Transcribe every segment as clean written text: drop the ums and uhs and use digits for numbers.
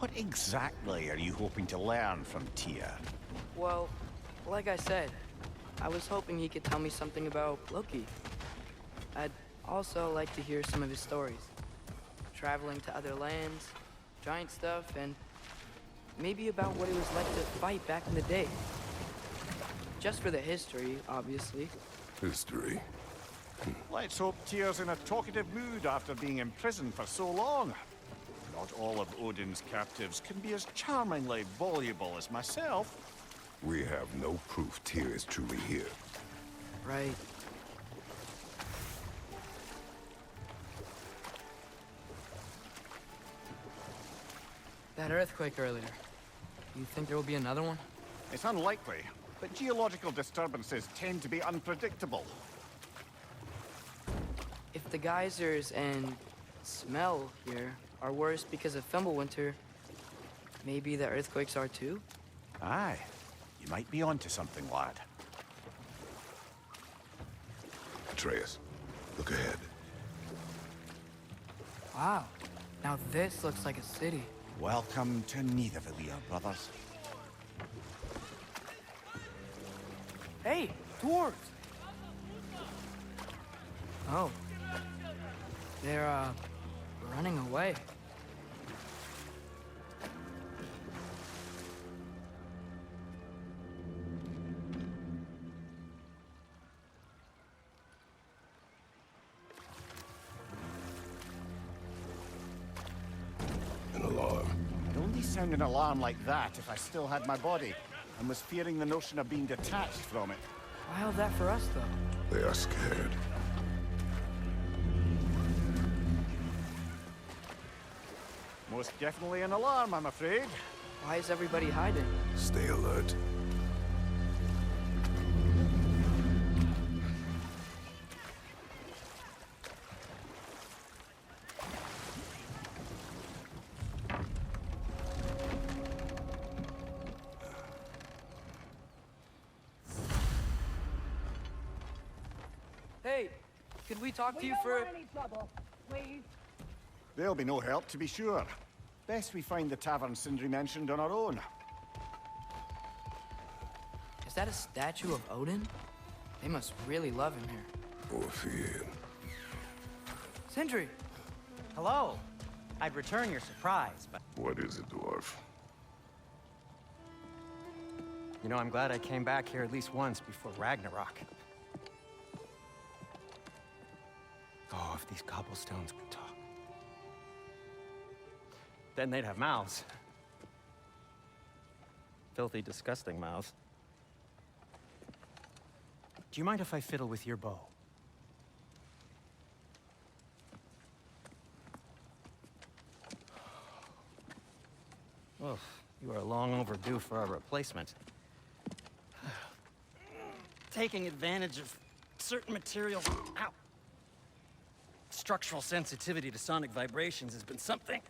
What exactly are you hoping to learn from Tyr? Well, like I said, I was hoping he could tell me something about Loki. I'd also like to hear some of his stories. Traveling to other lands, giant stuff, and maybe about what it was like to fight back in the day. Just for the history, obviously. History. Let's hope Tyr's in a talkative mood after being imprisoned for so long. Not all of Odin's captives can be as charmingly voluble as myself. We have no proof Tyr is truly here. Right. That earthquake earlier. You think there will be another one? It's unlikely, but geological disturbances tend to be unpredictable. If the geysers and smell here are worse because of Fimbulwinter, maybe the earthquakes are too? Aye. You might be onto something, lad. Atreus, look ahead. Wow. Now this looks like a city. Welcome to Nidavellir, brothers. Hey, dwarves! Oh. They're, running away. An alarm. I'd only sound an alarm like that if I still had my body, and was fearing the notion of being detached from it. Why all that for us, though? They are scared. Most definitely an alarm, I'm afraid. Why is everybody hiding? Stay alert. Hey, could we talk to you for... any trouble, please. There'll be no help, to be sure. Best we find the tavern Sindri mentioned on our own. Is that a statue of Odin? They must really love him here. Or fear. Sindri! Hello. I'd return your surprise, but... What is it, dwarf? You know, I'm glad I came back here at least once before Ragnarok. Oh, if these cobblestones could talk. Then they'd have mouths. Filthy, disgusting mouths. Do you mind if I fiddle with your bow? Oh, you are long overdue for a replacement. Taking advantage of certain materials. Ow! Structural sensitivity to sonic vibrations has been something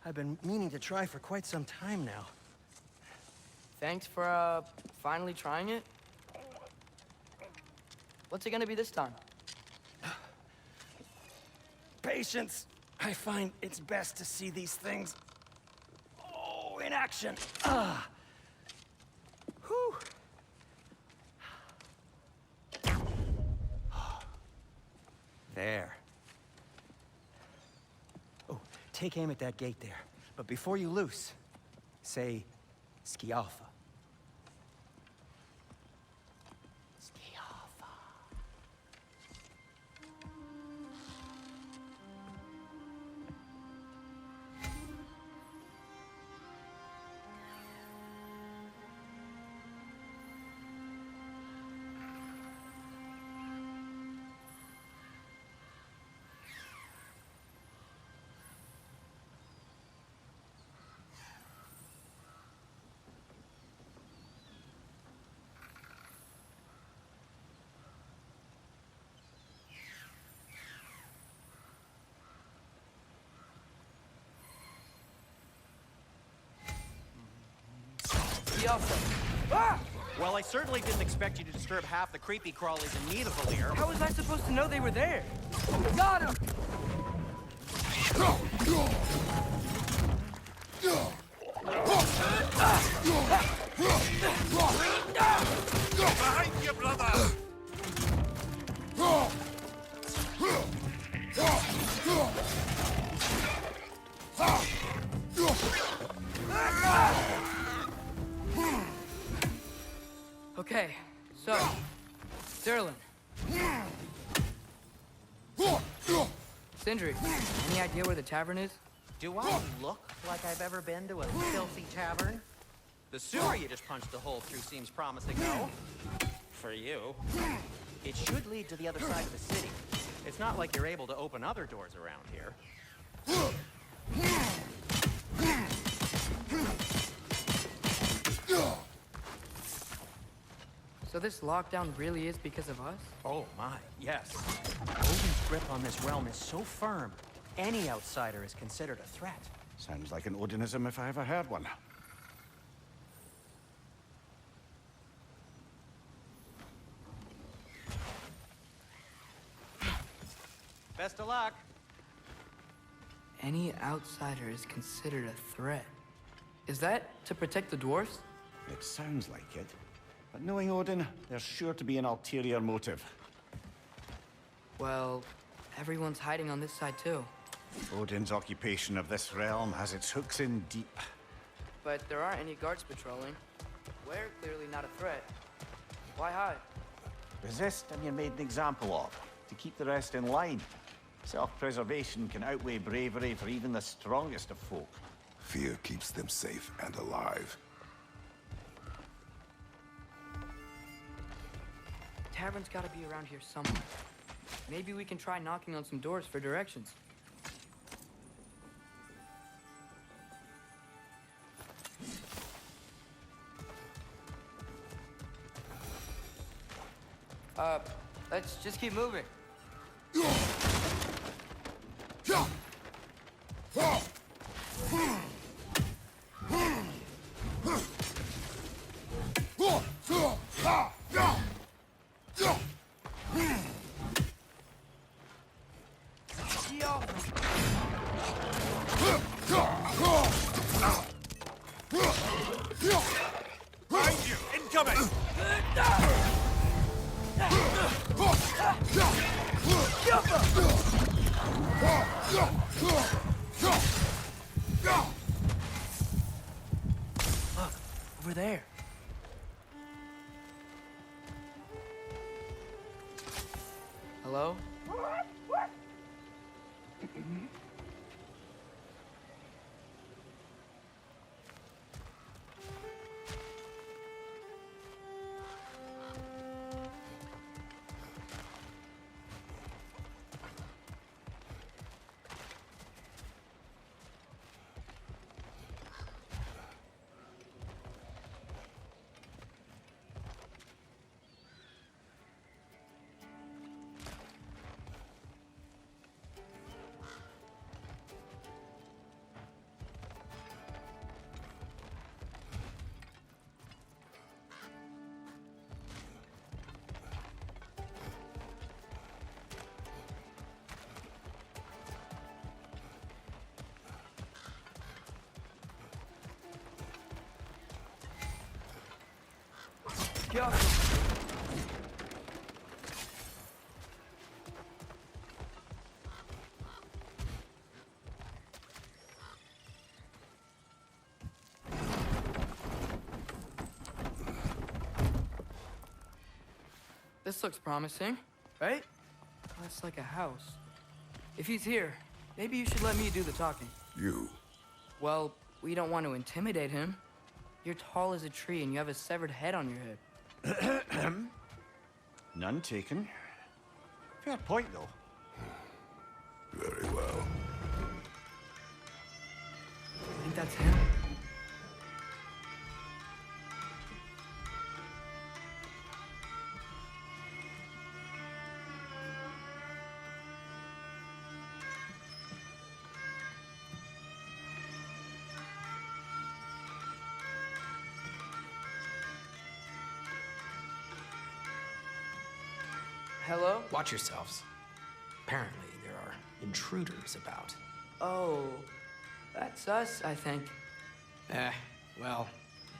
I've been meaning to try for quite some time now. Thanks for, finally trying it. What's it gonna be this time? Patience. I find it's best to see these things, in action. Whew. There. Oh, take aim at that gate there. But before you loose, say, Skialfa. Skialfa. Ah! Well, I certainly didn't expect you to disturb half the creepy crawlies in Nidavellir. How was I supposed to know they were there? Got him! Okay, so, Sterling. Sindri, any idea where the tavern is? Do I look like I've ever been to a filthy tavern? The sewer you just punched a hole through seems promising, no? For you. It should lead to the other side of the city. It's not like you're able to open other doors around here. So this lockdown really is because of us? Oh my, yes. Odin's grip on this realm is so firm, any outsider is considered a threat. Sounds like an Odinism if I ever heard one. Best of luck. Any outsider is considered a threat. Is that to protect the dwarves? It sounds like it. But knowing Odin, there's sure to be an ulterior motive. Well, everyone's hiding on this side too. Odin's occupation of this realm has its hooks in deep. But there aren't any guards patrolling. We're clearly not a threat. Why hide? Resist and you're made an example of, to keep the rest in line. Self-preservation can outweigh bravery for even the strongest of folk. Fear keeps them safe and alive. Tavern's gotta be around here somewhere. Maybe we can try knocking on some doors for directions. Let's just keep moving. Behind you! Incoming! Look, over there. Hello? Go. This looks promising, right? That's like a house. If he's here, maybe you should let me do the talking. You. Well, we don't want to intimidate him. You're tall as a tree and you have a severed head on your head. None taken. Fair point, though. Very well. I think that's him. Hello? Watch yourselves. Apparently, there are intruders about. Oh, that's us, I think. Well,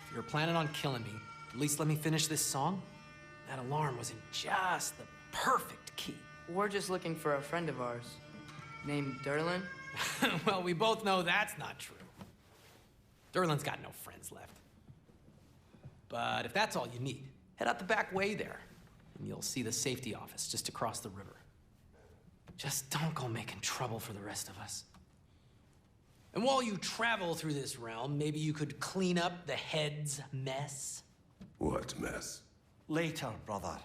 if you're planning on killing me, at least let me finish this song. That alarm was in just the perfect key. We're just looking for a friend of ours named Derlin. Well, we both know that's not true. Durlin's got no friends left. But if that's all you need, head out the back way there, and you'll see the safety office just across the river. Just don't go making trouble for the rest of us. And while you travel through this realm, maybe you could clean up the head's mess? What mess? Later, brother.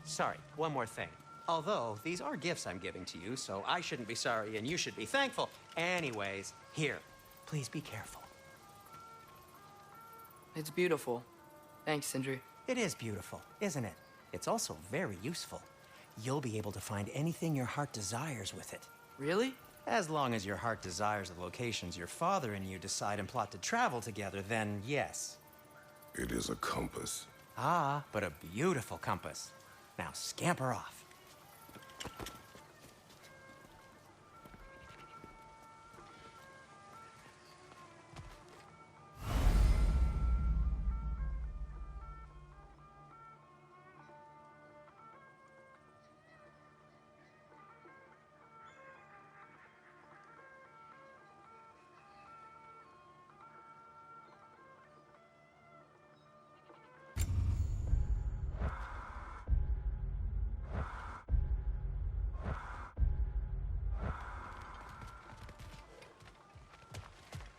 Sorry, one more thing. Although, these are gifts I'm giving to you, so I shouldn't be sorry and you should be thankful. Anyways, here, please be careful. It's beautiful. Thanks, Sindri. It is beautiful, isn't it? It's also very useful. You'll be able to find anything your heart desires with it. Really? As long as your heart desires the locations your father and you decide and plot to travel together, then yes. It is a compass. Ah, but a beautiful compass. Now scamper off.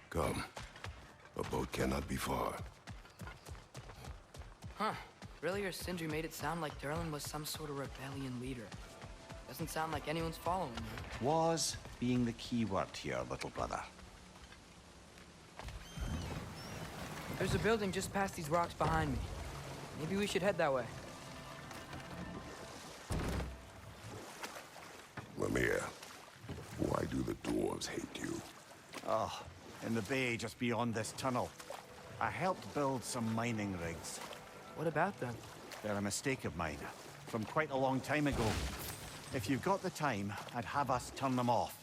Come. A boat cannot be far. Huh. Earlier, Sindri made it sound like Durlin was some sort of rebellion leader. Doesn't sound like anyone's following him. Was being the key word here, little brother. There's a building just past these rocks behind me. Maybe we should head that way. Lemire, why do the dwarves hate you? Oh, in the bay just beyond this tunnel. I helped build some mining rigs. What about them? They're a mistake of mine, from quite a long time ago. If you've got the time, I'd have us turn them off.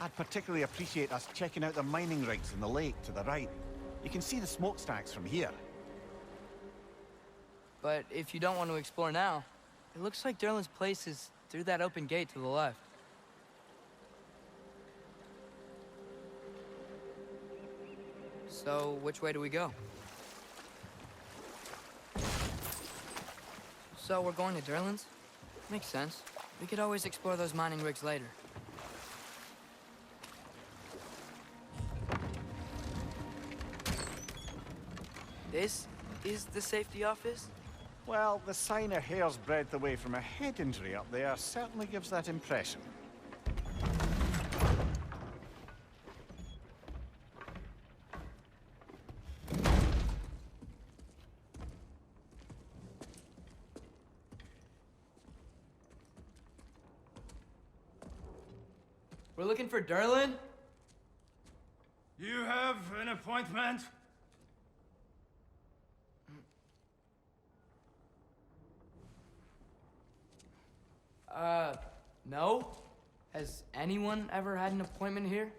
I'd particularly appreciate us checking out the mining rigs in the lake to the right. You can see the smokestacks from here. But if you don't want to explore now, it looks like Durlin's place is through that open gate to the left. So, which way do we go? So, we're going to Durlin's? Makes sense. We could always explore those mining rigs later. This is the safety office? Well, the sign a hair's breadth away from a head injury up there certainly gives that impression. We're looking for Durlin? You have an appointment? No? Has anyone ever had an appointment here?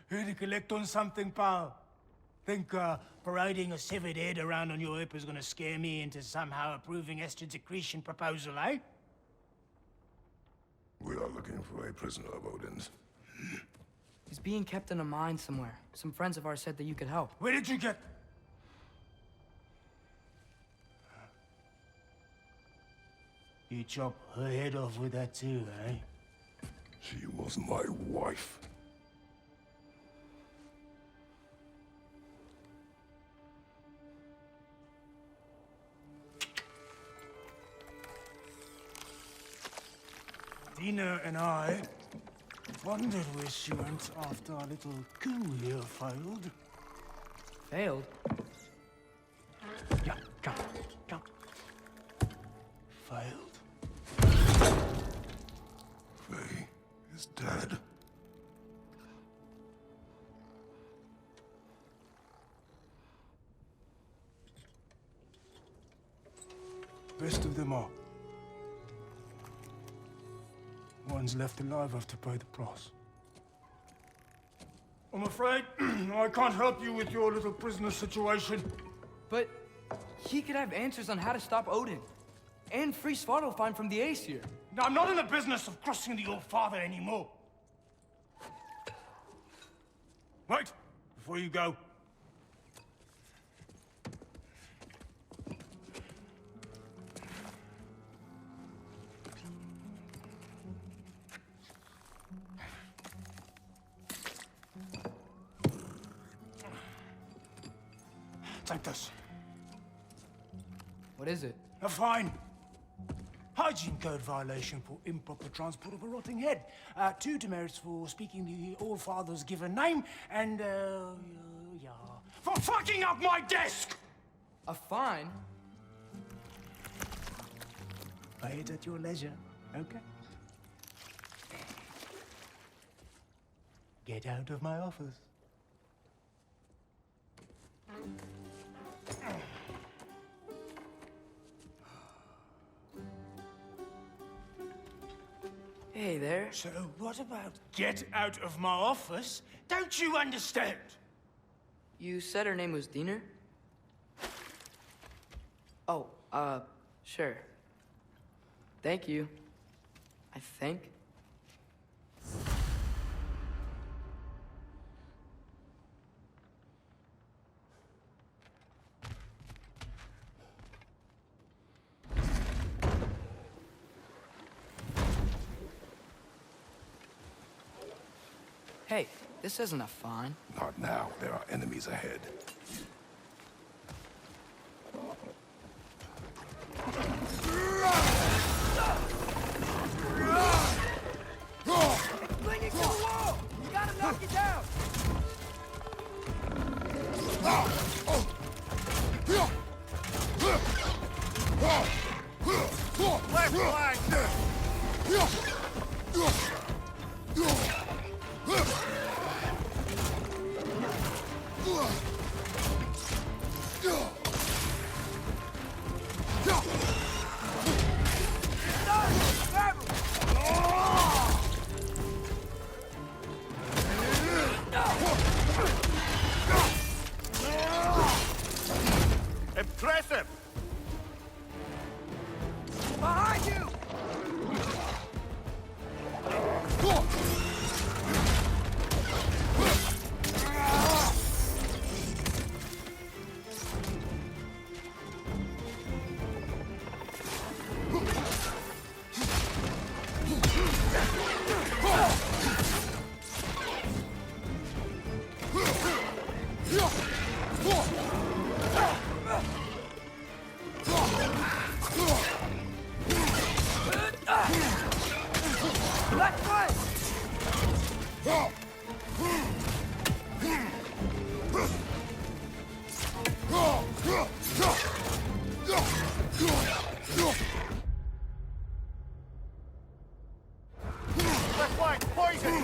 Here to collect on something, pal? Think, parading a severed head around on your hip is gonna scare me into somehow approving Esther's accretion proposal, eh? We are looking for a prisoner of Odin's. He's being kept in a mine somewhere. Some friends of ours said that you could help. Where did you get... You chop her head off with that too, eh? She was my wife. Dina and I wondered where she went after our little coup here failed. Failed? Yeah, come, come. Failed. Faye is dead. Best of them are. One's left alive have to pay the price. I'm afraid I can't help you with your little prisoner situation. But he could have answers on how to stop Odin. And free Svartalfheim from the Aesir. Now, I'm not in the business of crossing the old father anymore. Right, before you go. Take this. What is it? A fine. Hygiene code violation for improper transport of a rotting head. 2 demerits for speaking the All-Father's given name, and, yeah... for fucking up my desk! A fine? Pay it at your leisure, okay? Get out of my office. Hey there. So what about get out of my office? Don't you understand? You said her name was Diener? Oh, sure. Thank you. I think. Hey, this isn't a fine. Not now. There are enemies ahead. Bring it to the wall! You gotta knock it down! Left flank! Impressive! Behind you! Left foot! Left flank, poison!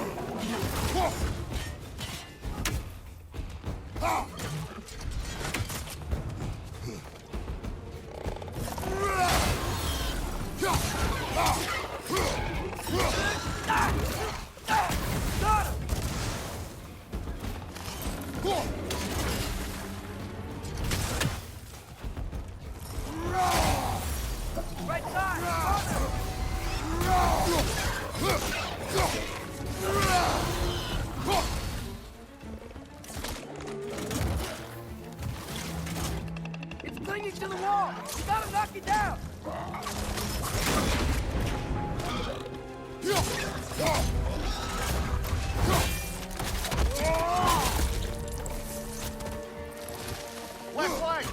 Right side! Go! to the wall! You gotta knock it down! Left flank!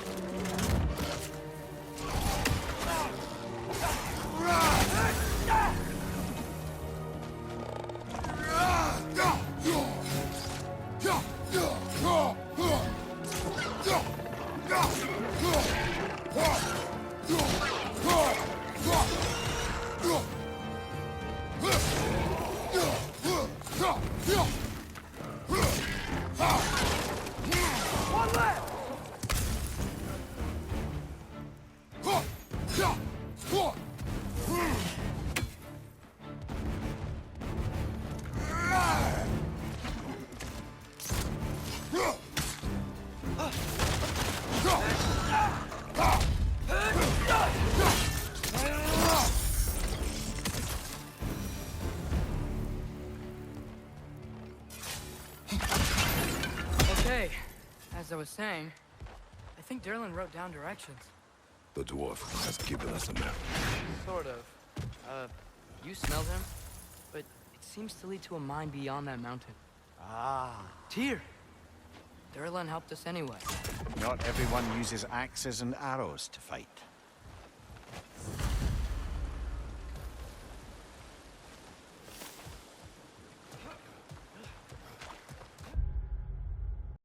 One left! Okay, as I was saying, I think Derlin wrote down directions. The dwarf has given us a map. Sort of. You smelled him, but it seems to lead to a mine beyond that mountain. Ah, Tyr! Derlin helped us anyway. not everyone uses axes and arrows to fight.